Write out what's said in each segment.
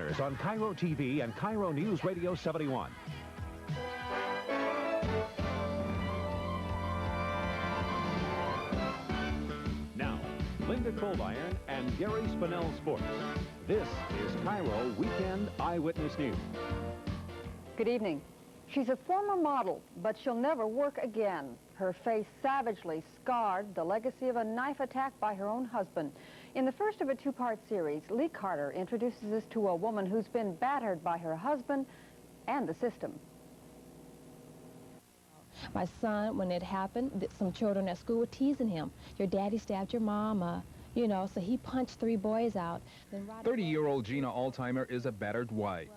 Foreigners on KIRO-TV and KIRO News Radio 71. Now, Linda Coldiron and Gary Spinell Sports. This is KIRO Weekend Eyewitness News. Good evening. She's a former model, but she'll never work again. Her face savagely scarred the legacy of a knife attack by her own husband. In the first of a two-part series, Lee Carter introduces us to a woman who's been battered by her husband and the system. My son, when it happened, some children at school were teasing him. Your daddy stabbed your mama, you know, so he punched 3 boys out. 30-year-old Gina Altheimer is a battered wife.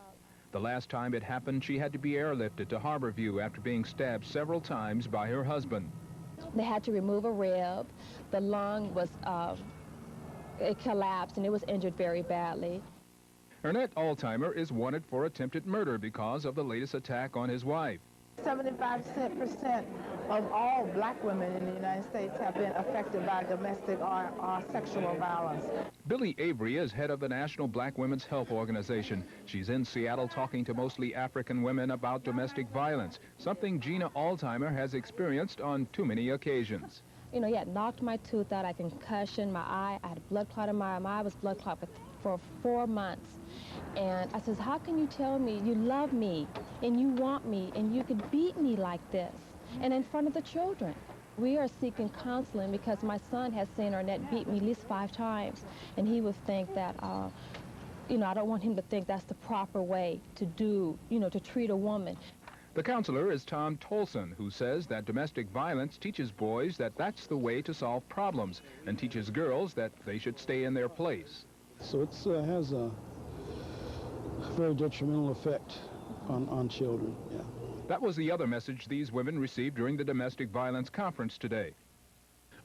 The last time it happened, she had to be airlifted to Harborview after being stabbed several times by her husband. They had to remove a rib. The lung was, it collapsed and it was injured very badly. Ernest Altheimer is wanted for attempted murder because of the latest attack on his wife. 75% of all black women in the United States have been affected by domestic or sexual violence. Billie Avery is head of the National Black Women's Health Organization. She's in Seattle talking to mostly African women about domestic violence, something Gina Altheimer has experienced on too many occasions. You know, he had knocked my tooth out, I had concussion, my eye, I had a blood clot in my eye. My eye was blood clot for 4 months. And I says, how can you tell me you love me and you want me and you could beat me like this and in front of the children? We are seeking counseling because my son has seen Ernest beat me at least 5 times, and he would think that, you know, I don't want him to think that's the proper way to do, you know, to treat a woman. The counselor is Tom Tolson, who says that domestic violence teaches boys that that's the way to solve problems and teaches girls that they should stay in their place. So it has a very detrimental effect on children, yeah. That was the other message these women received during the domestic violence conference today.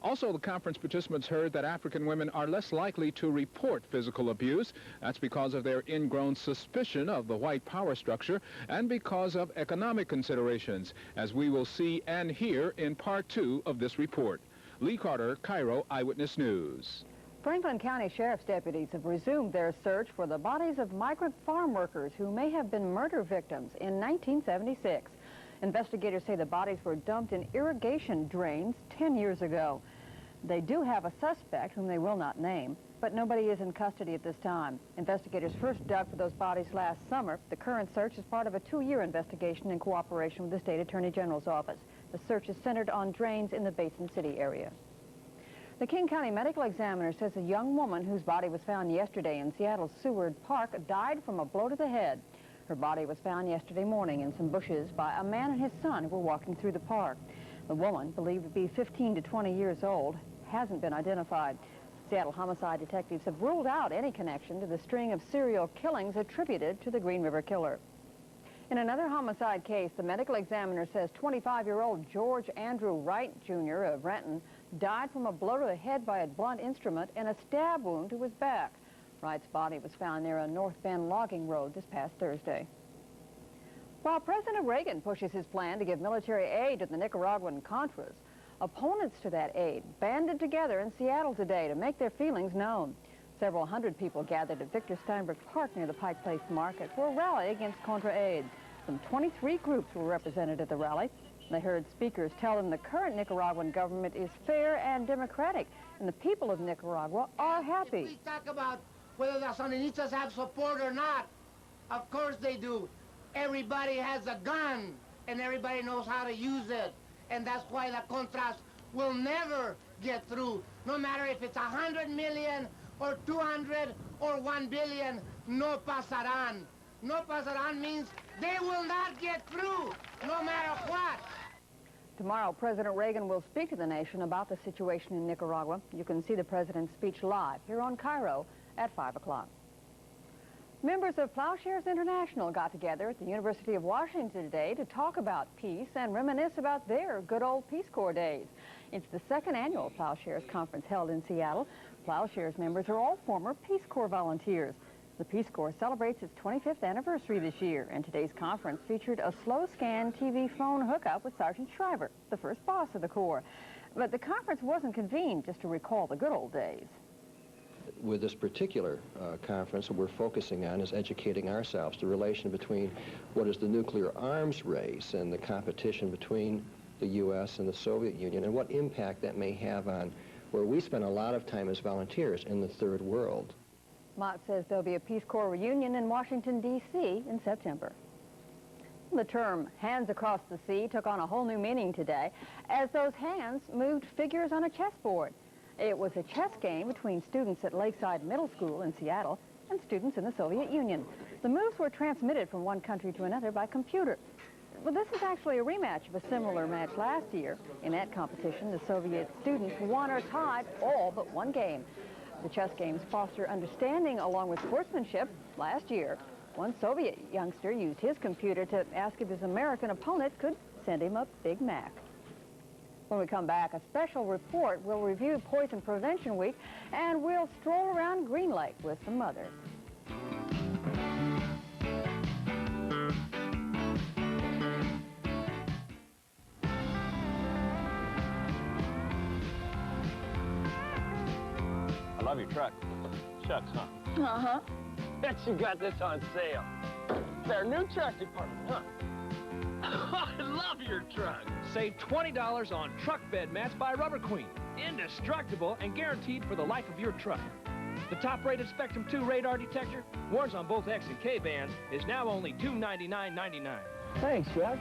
Also, the conference participants heard that African women are less likely to report physical abuse. That's because of their ingrown suspicion of the white power structure and because of economic considerations, as we will see and hear in Part 2 of this report. Lee Carter, KIRO Eyewitness News. Franklin County Sheriff's deputies have resumed their search for the bodies of migrant farm workers who may have been murder victims in 1976. Investigators say the bodies were dumped in irrigation drains 10 years ago. They do have a suspect whom they will not name, but nobody is in custody at this time. Investigators first dug for those bodies last summer. The current search is part of a 2-year investigation in cooperation with the State Attorney General's office. The search is centered on drains in the Basin City area. The King County Medical Examiner says a young woman whose body was found yesterday in Seattle's Seward Park died from a blow to the head. Her body was found yesterday morning in some bushes by a man and his son who were walking through the park. The woman, believed to be 15 to 20 years old, hasn't been identified. Seattle homicide detectives have ruled out any connection to the string of serial killings attributed to the Green River Killer. In another homicide case, the medical examiner says 25-year-old George Andrew Wright, Jr. of Renton died from a blow to the head by a blunt instrument and a stab wound to his back. Wright's body was found near a North Bend logging road this past Thursday. While President Reagan pushes his plan to give military aid to the Nicaraguan Contras, opponents to that aid banded together in Seattle today to make their feelings known. Several hundred people gathered at Victor Steinberg Park near the Pike Place Market for a rally against Contra aid. Some 23 groups were represented at the rally. They heard speakers tell them the current Nicaraguan government is fair and democratic, and the people of Nicaragua are happy. We talk about whether the Sandinistas have support or not. Of course they do. Everybody has a gun, and everybody knows how to use it. And that's why the Contras will never get through. No matter if it's 100 million or 200 or 1 billion, no pasarán. No pasarán means they will not get through, no matter what. Tomorrow, President Reagan will speak to the nation about the situation in Nicaragua. You can see the president's speech live here on KIRO at 5 o'clock. Members of Plowshares International got together at the University of Washington today to talk about peace and reminisce about their good old Peace Corps days. It's the 2nd annual Plowshares Conference held in Seattle. Plowshares members are all former Peace Corps volunteers. The Peace Corps celebrates its 25th anniversary this year, and today's conference featured a slow-scan TV phone hookup with Sergeant Shriver, the first boss of the Corps. But the conference wasn't convened just to recall the good old days. with this particular conference, what we're focusing on is educating ourselves, the relation between what is the nuclear arms race and the competition between the U.S. and the Soviet Union, and what impact that may have on where we spend a lot of time as volunteers in the third world. Mott says there'll be a Peace Corps reunion in Washington, D.C. in September. The term hands across the sea took on a whole new meaning today as those hands moved figures on a chessboard. It was a chess game between students at Lakeside Middle School in Seattle and students in the Soviet Union. The moves were transmitted from one country to another by computer. Well, this is actually a rematch of a similar match last year. In that competition, the Soviet students won or tied all but one game. The chess games foster understanding along with sportsmanship. Last year, one Soviet youngster used his computer to ask if his American opponent could send him a Big Mac. When we come back, a special report will review Poison Prevention Week, and we'll stroll around Green Lake with some mothers. I love your truck. Shucks, huh? Uh-huh. Bet you got this on sale. It's our new truck department, huh? I love your truck. Save $20 on truck bed mats by Rubber Queen. Indestructible and guaranteed for the life of your truck. The top-rated Spectrum 2 radar detector, warns on both X and K bands, is now only $299.99. Thanks, Shucks.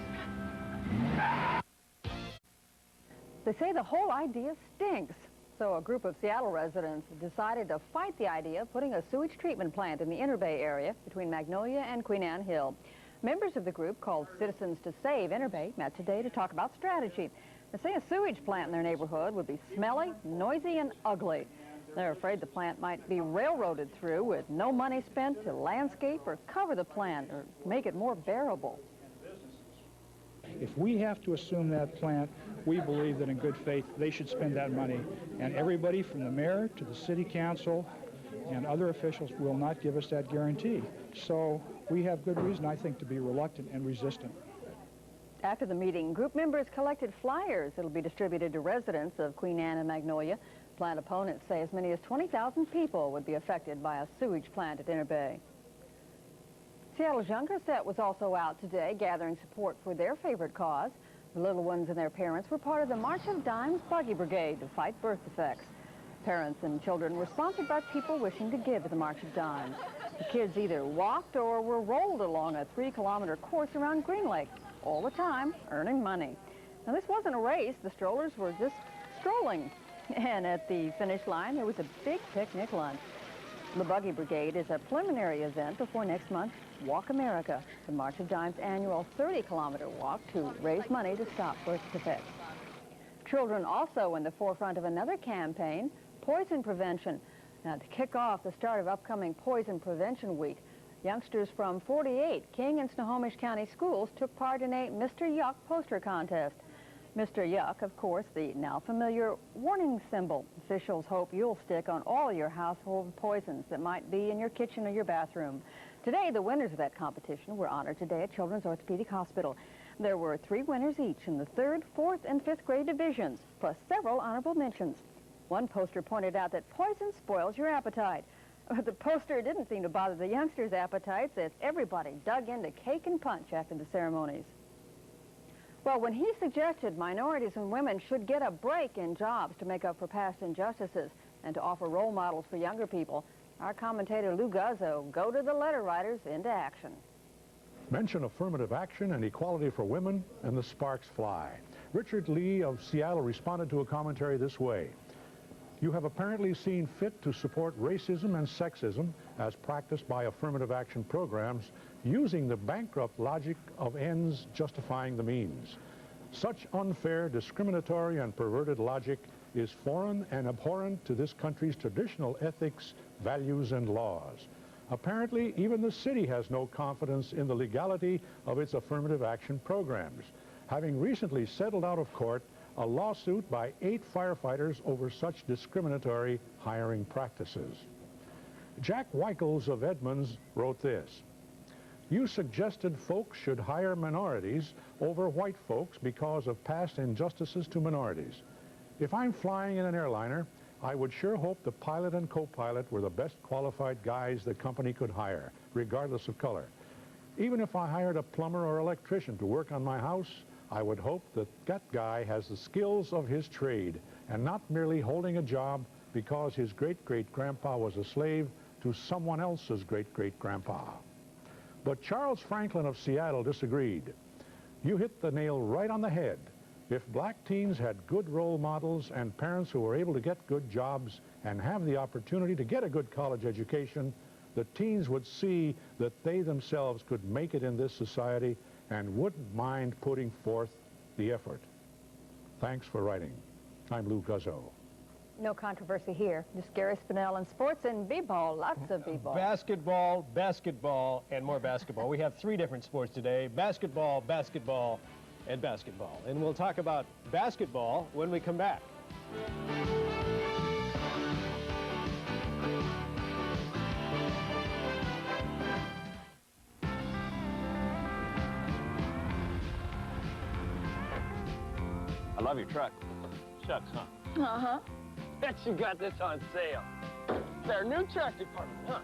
They say the whole idea stinks. So a group of Seattle residents decided to fight the idea of putting a sewage treatment plant in the Inner Bay area between Magnolia and Queen Anne Hill. Members of the group, called Citizens to Save Inner Bay, met today to talk about strategy. They say a sewage plant in their neighborhood would be smelly, noisy, and ugly. They're afraid the plant might be railroaded through with no money spent to landscape or cover the plant or make it more bearable. If we have to assume that plant, we believe that in good faith they should spend that money. And everybody from the mayor to the city council and other officials will not give us that guarantee. So we have good reason, I think, to be reluctant and resistant. After the meeting, group members collected flyers that will be distributed to residents of Queen Anne and Magnolia. Plant opponents say as many as 20,000 people would be affected by a sewage plant at Inner Bay. Seattle's younger set was also out today gathering support for their favorite cause. The little ones and their parents were part of the March of Dimes Buggy Brigade to fight birth defects. Parents and children were sponsored by people wishing to give to the March of Dimes. The kids either walked or were rolled along a 3-kilometer course around Green Lake, all the time earning money. Now, this wasn't a race. The strollers were just strolling. And at the finish line, there was a big picnic lunch. The Buggy Brigade is a preliminary event before next month's Walk America, the March of Dimes' annual 30-kilometer walk to raise money to stop birth defects. Children also in the forefront of another campaign, poison prevention. Now, to kick off the start of upcoming Poison Prevention Week, youngsters from 48 King and Snohomish County schools took part in a Mr. Yuck poster contest. Mr. Yuck, of course, the now familiar warning symbol. Officials hope you'll stick on all your household poisons that might be in your kitchen or your bathroom. Today, the winners of that competition were honored today at Children's Orthopedic Hospital. There were 3 winners each in the 3rd, 4th, and 5th grade divisions, plus several honorable mentions. One poster pointed out that poison spoils your appetite. But the poster didn't seem to bother the youngsters' appetites as everybody dug into cake and punch after the ceremonies. Well, when he suggested minorities and women should get a break in jobs to make up for past injustices and to offer role models for younger people, our commentator Lou Guzzo goaded the letter writers into action. Mention affirmative action and equality for women, and the sparks fly. Richard Lee of Seattle responded to a commentary this way. You have apparently seen fit to support racism and sexism as practiced by affirmative action programs using the bankrupt logic of ends justifying the means. Such unfair, discriminatory, and perverted logic is foreign and abhorrent to this country's traditional ethics, values, and laws. Apparently, even the city has no confidence in the legality of its affirmative action programs, having recently settled out of court a lawsuit by 8 firefighters over such discriminatory hiring practices. Jack Weichels of Edmonds wrote this. You suggested folks should hire minorities over white folks because of past injustices to minorities. If I'm flying in an airliner I would sure hope the pilot and co-pilot were the best qualified guys the company could hire, regardless of color. Even if I hired a plumber or electrician to work on my house, I would hope that that guy has the skills of his trade and not merely holding a job because his great-great-grandpa was a slave to someone else's great-great-grandpa. But Charles Franklin of Seattle disagreed. You hit the nail right on the head. If black teens had good role models and parents who were able to get good jobs and have the opportunity to get a good college education, the teens would see that they themselves could make it in this society and wouldn't mind putting forth the effort. Thanks for writing. I'm Lou Guzzo. No controversy here. Just Gary Spinell and sports and b-ball. Lots of b-ball. Basketball, basketball, and more basketball. We have 3 different sports today: basketball, basketball, and basketball. And we'll talk about basketball when we come back. I love your truck. Shucks, huh? Uh-huh. Bet you got this on sale. It's our new truck department, huh?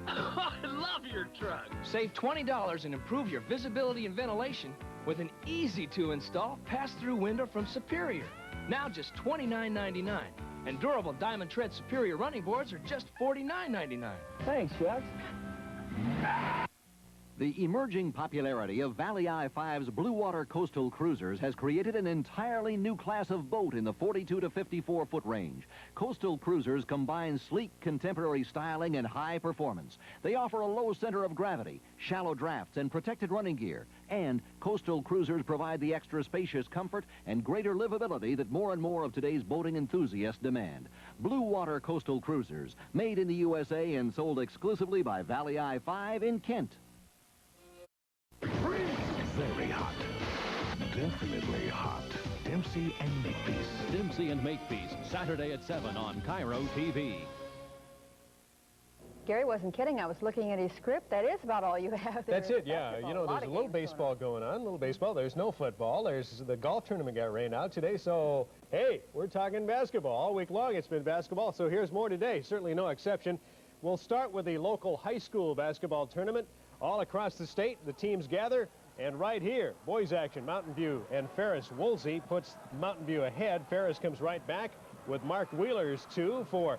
I love your truck. Save $20 and improve your visibility and ventilation with an easy-to-install pass-through window from Superior. Now just $29.99. And durable Diamond Tread Superior running boards are just $49.99. Thanks, Shucks. The emerging popularity of Valley I-5's Blue Water Coastal Cruisers has created an entirely new class of boat in the 42 to 54-foot range. Coastal Cruisers combine sleek, contemporary styling and high performance. They offer a low center of gravity, shallow drafts, and protected running gear. And Coastal Cruisers provide the extra spacious comfort and greater livability that more and more of today's boating enthusiasts demand. Blue Water Coastal Cruisers, made in the USA and sold exclusively by Valley I-5 in Kent. Very hot. Definitely hot. Dempsey and Makepeace. Dempsey and Makepeace, Saturday at 7 on KIRO-TV. Gary wasn't kidding. I was looking at his script. That is about all you have there. That's it, yeah. You know, there's a little baseball going on, a little baseball. There's no football. There's the golf tournament got rained out today. So, hey, we're talking basketball. All week long it's been basketball, so here's more today. Certainly no exception. We'll start with the local high school basketball tournament. All across the state, the teams gather. And right here, boys action, Mountain View and Ferris Woolsey puts Mountain View ahead. Ferris comes right back with Mark Wheeler's 2 for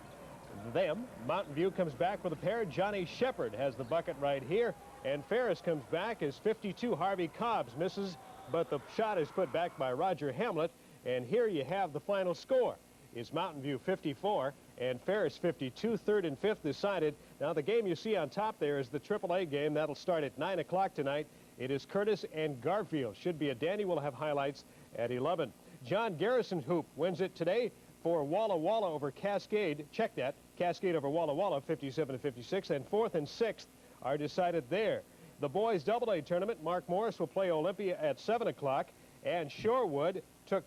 them. Mountain View comes back with a pair. Johnny Shepard has the bucket right here. And Ferris comes back as 52. Harvey Cobbs misses, but the shot is put back by Roger Hamlet. And here you have the final score. Is Mountain View 54 and Ferris 52. Third and fifth decided. Now the game you see on top there is the AAA game. That'll start at 9 o'clock tonight. It is Curtis and Garfield. Should be a dandy. We'll have highlights at 11. John Garrison Hoop wins it today for Walla Walla over Cascade. Check that. Cascade over Walla Walla, 57-56. And fourth and sixth are decided there. The boys AA tournament, Mark Morris will play Olympia at 7 o'clock. And Shorewood took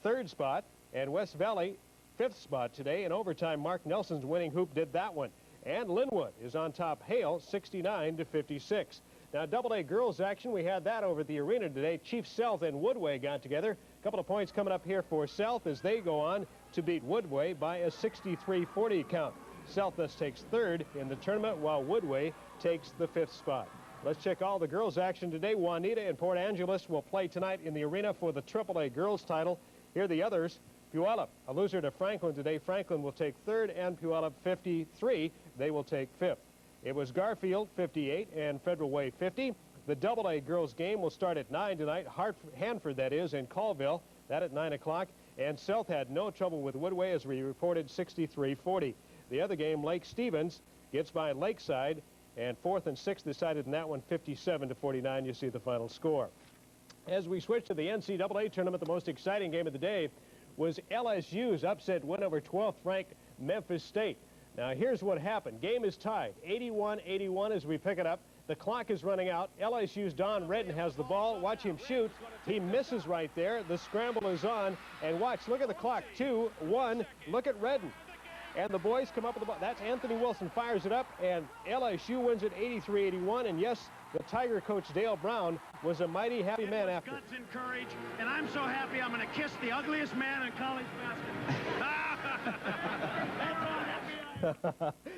third spot. And West Valley, fifth spot today. In overtime, Mark Nelson's winning hoop did that one. And Linwood is on top. Hale, 69-56. Now, AA girls action, we had that over at the arena today. Chief South and Woodway got together. A couple of points coming up here for South as they go on to beat Woodway by a 63-40 count. South thus takes third in the tournament while Woodway takes the fifth spot. Let's check all the girls action today. Juanita and Port Angeles will play tonight in the arena for the AAA girls title. Here are the others. Puyallup, a loser to Franklin today. Franklin will take third, and Puyallup 53. They will take fifth. It was Garfield 58 and Federal Way 50. The AA girls game will start at 9 tonight. Hanford, that is, in Colville. That at 9 o'clock. And South had no trouble with Woodway as we reported 63-40. The other game, Lake Stevens, gets by Lakeside. And fourth and sixth decided in that one 57-49. You see the final score. As we switch to the NCAA tournament, the most exciting game of the day was LSU's upset win over 12th ranked Memphis State. Now, here's what happened. Game is tied, 81-81 as we pick it up. The clock is running out. LSU's Don Redden has the ball. Watch him shoot. He misses right there. The scramble is on. And watch, look at the clock. 2-1. Look at Redden. And the boys come up with the ball. That's Anthony Wilson fires it up, and LSU wins it 83-81. And yes, the Tiger coach Dale Brown was a mighty happy man after. Guts and courage, and I'm so happy I'm going to kiss the ugliest man in college basketball.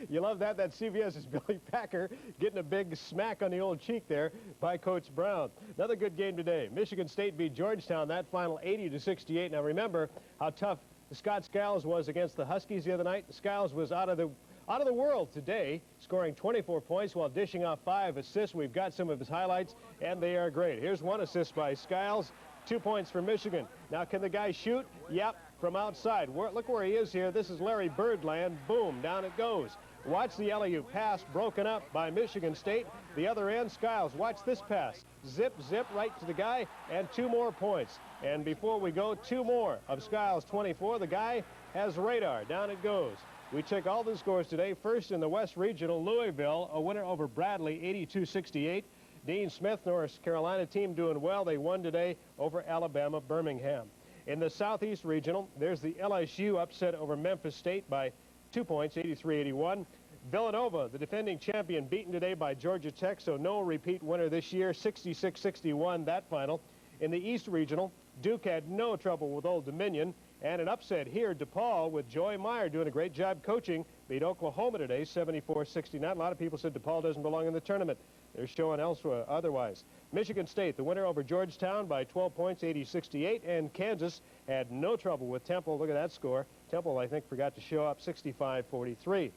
You love that? That's CBS's Billy Packer getting a big smack on the old cheek there by Coach Brown. Another good game today. Michigan State beat Georgetown. That final 80-68. Now remember how tough Scott Skiles was against the Huskies the other night. Skiles was out of the world today, scoring 24 points while dishing off 5 assists. We've got some of his highlights, and they are great. Here's 1 assist by Skiles, 2 points for Michigan. Now, can the guy shoot? Yep, from outside. Look where he is here. This is Larry Birdland. Boom, down it goes. Watch the alley-oop pass broken up by Michigan State. The other end, Skiles. Watch this pass. Zip, zip, right to the guy, and 2 more points. And before we go, 2 more of Skiles' 24. The guy has radar. Down it goes. We check all the scores today. First in the West Regional, Louisville, a winner over Bradley, 82-68. Dean Smith, North Carolina team doing well. They won today over Alabama, Birmingham. In the Southeast Regional, there's the LSU upset over Memphis State by 2 points, 83-81. Villanova, the defending champion, beaten today by Georgia Tech, so no repeat winner this year, 66-61 that final. In the East Regional, Duke had no trouble with Old Dominion, and an upset here, DePaul with Joy Meyer doing a great job coaching, beat Oklahoma today, 74-69. A lot of people said DePaul doesn't belong in the tournament. They're showing elsewhere otherwise. Michigan State, the winner over Georgetown by 12 points, 80-68, and Kansas had no trouble with Temple. Look at that score. Temple, I think, forgot to show up, 65-43.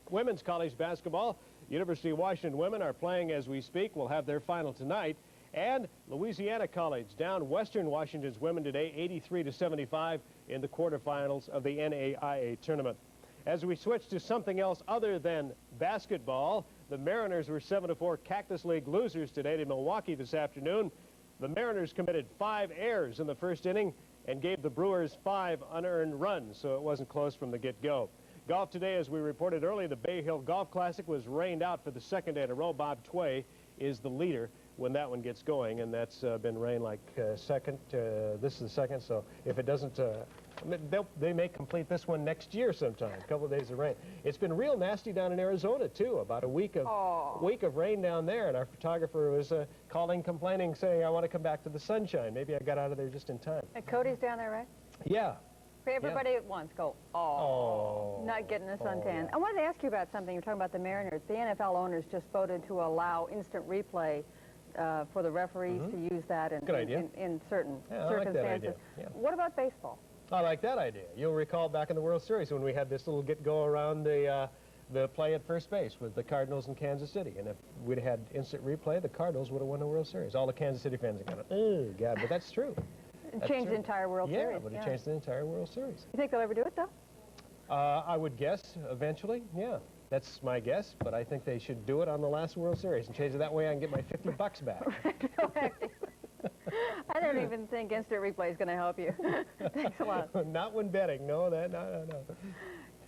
Women's college basketball, University of Washington women are playing as we speak. We'll have their final tonight. And Louisiana College down Western Washington's women today, 83-75 in the quarterfinals of the NAIA tournament. As we switch to something else other than basketball, the Mariners were 7-4 Cactus League losers today to Milwaukee this afternoon. The Mariners committed 5 errors in the first inning and gave the Brewers 5 unearned runs, so it wasn't close from the get-go. Golf today, as we reported earlier, the Bay Hill Golf Classic was rained out for the 2nd day in a row. Bob Tway is the leader when that one gets going, and that's been rain like second. This is the 2nd, so if it doesn't, they may complete this one next year sometime, a couple of days of rain. It's been real nasty down in Arizona, too, about a week of rain down there, and our photographer was calling, complaining, saying, I want to come back to the sunshine. Maybe I got out of there just in time. And Cody's down there, right? Yeah. For everybody at once, go, not getting a suntan. Yeah. I wanted to ask you about something. You're talking about the Mariners. The NFL owners just voted to allow instant replay for the referees to use that in certain circumstances. Like that idea. Yeah. What about baseball? I like that idea. You'll recall back in the World Series when we had this little get-go around the play at first base with the Cardinals in Kansas City. And if we'd had instant replay, the Cardinals would have won the World Series. All the Kansas City fans are going, oh, God, but that's true. Change the entire World Series. Yeah, but it changed the entire World Series. You think they'll ever do it, though? I would guess eventually, yeah. That's my guess, but I think they should do it on the last World Series and change it that way I can get my $50 back. I don't even think instant replay is going to help you. Thanks a lot. Not when betting. No.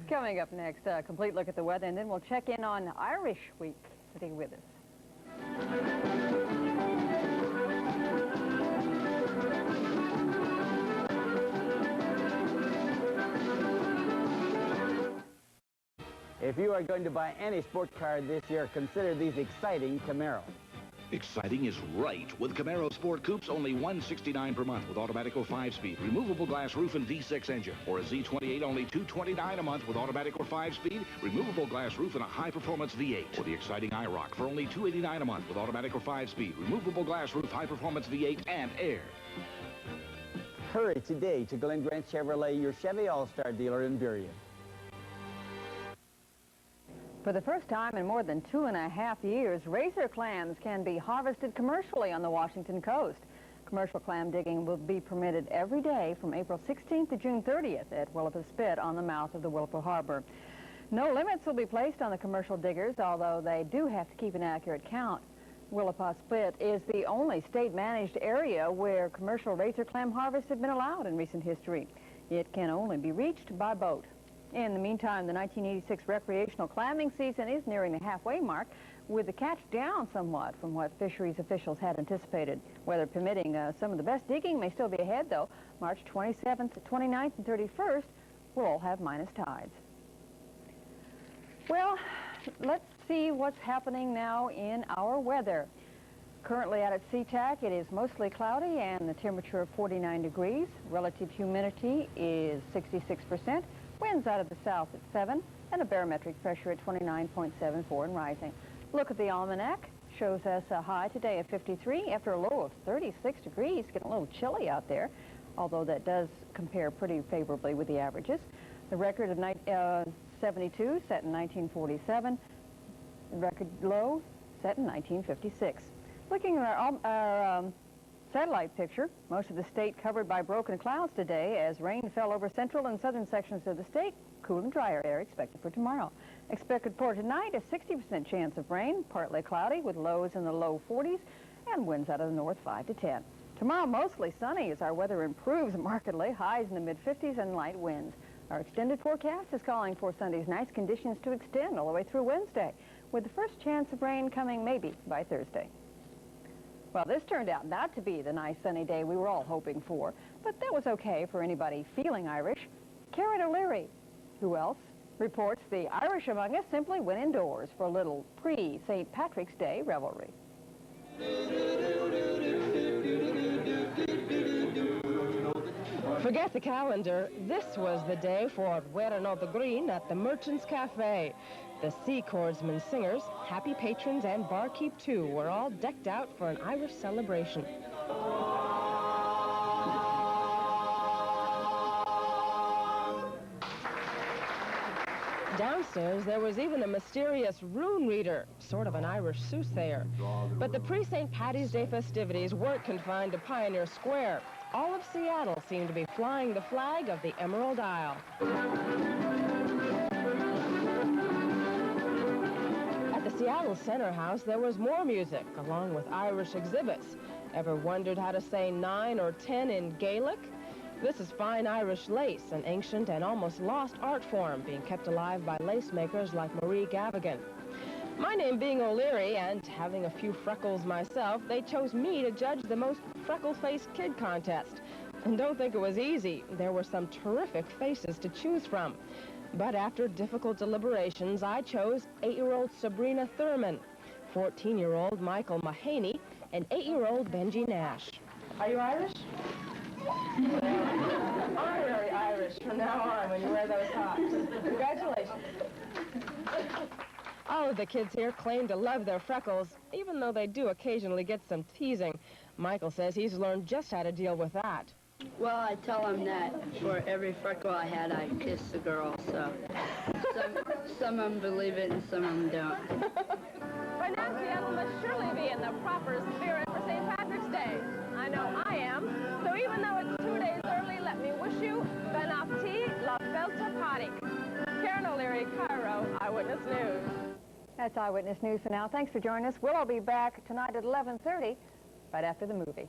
Coming up next, a complete look at the weather, and then we'll check in on Irish Week. Stay with us. If you are going to buy any sports car this year, consider these exciting Camaro. Exciting is right. With Camaro Sport Coupes, only $169 per month with automatic or 5-speed, removable glass roof and V6 engine. Or a Z28, only $229 a month with automatic or 5-speed, removable glass roof and a high-performance V8. Or the exciting IROC for only $289 a month with automatic or 5-speed, removable glass roof, high-performance V8, and air. Hurry today to Glen Grant Chevrolet, your Chevy All-Star dealer in Burien. For the first time in more than 2.5 years, razor clams can be harvested commercially on the Washington coast. Commercial clam digging will be permitted every day from April 16th to June 30th at Willapa Spit on the mouth of the Willapa Harbor. No limits will be placed on the commercial diggers, although they do have to keep an accurate count. Willapa Spit is the only state-managed area where commercial razor clam harvests have been allowed in recent history. It can only be reached by boat. In the meantime, the 1986 recreational clamming season is nearing the halfway mark, with the catch down somewhat from what fisheries officials had anticipated. Weather permitting, some of the best digging may still be ahead, though. March 27th, 29th, and 31st will all have minus tides. Well, let's see what's happening now in our weather. Currently out at SeaTac, it is mostly cloudy and the temperature of 49 degrees. Relative humidity is 66%. Winds out of the south at 7, and a barometric pressure at 29.74 and rising. Look at the almanac. Shows us a high today of 53 after a low of 36 degrees. Getting a little chilly out there, although that does compare pretty favorably with the averages. The record of 72 set in 1947. Record low set in 1956. Looking at our satellite picture, most of the state covered by broken clouds today as rain fell over central and southern sections of the state. Cool and drier air expected for tomorrow. Expected for tonight, a 60% chance of rain, partly cloudy with lows in the low 40s and winds out of the north 5 to 10. Tomorrow, mostly sunny as our weather improves markedly, highs in the mid-50s and light winds. Our extended forecast is calling for Sunday's nice conditions to extend all the way through Wednesday, with the first chance of rain coming maybe by Thursday. Well, this turned out not to be the nice sunny day we were all hoping for, but that was okay for anybody feeling Irish. KIRO-TV, who else, reports the Irish among us simply went indoors for a little pre-St. Patrick's Day revelry. Forget the calendar. This was the day for wearing all the green at the Merchants Cafe. The Sea Chordsmen singers, happy patrons, and barkeep too were all decked out for an Irish celebration. Downstairs, there was even a mysterious rune reader, sort of an Irish soothsayer. But the pre-St. Paddy's Day festivities weren't confined to Pioneer Square. All of Seattle seemed to be flying the flag of the Emerald Isle. At the Seattle Center House, there was more music, along with Irish exhibits. Ever wondered how to say 9 or 10 in Gaelic? This is fine Irish lace, an ancient and almost lost art form being kept alive by lace makers like Marie Gavigan. My name being O'Leary and having a few freckles myself, they chose me to judge the most freckle-faced kid contest. And don't think it was easy. There were some terrific faces to choose from. But after difficult deliberations, I chose 8-year-old Sabrina Thurman, 14-year-old Michael Mahaney, and 8-year-old Benji Nash. Are you Irish? Honorary Irish from now on when you wear those tops. Congratulations. All of the kids here claim to love their freckles, even though they do occasionally get some teasing. Michael says he's learned just how to deal with that. Well, I tell them that for every freckle I had, I kissed a girl, so some of them believe it and some of them don't. By now, Seattle must surely be in the proper spirit for St. Patrick's Day. I know I am. So even though it's 2 days early, let me wish you bon appetit, la belta parik. Karen O'Leary, KIRO, Eyewitness News. That's Eyewitness News for now. Thanks for joining us. We'll all be back tonight at 11:30, right after the movie.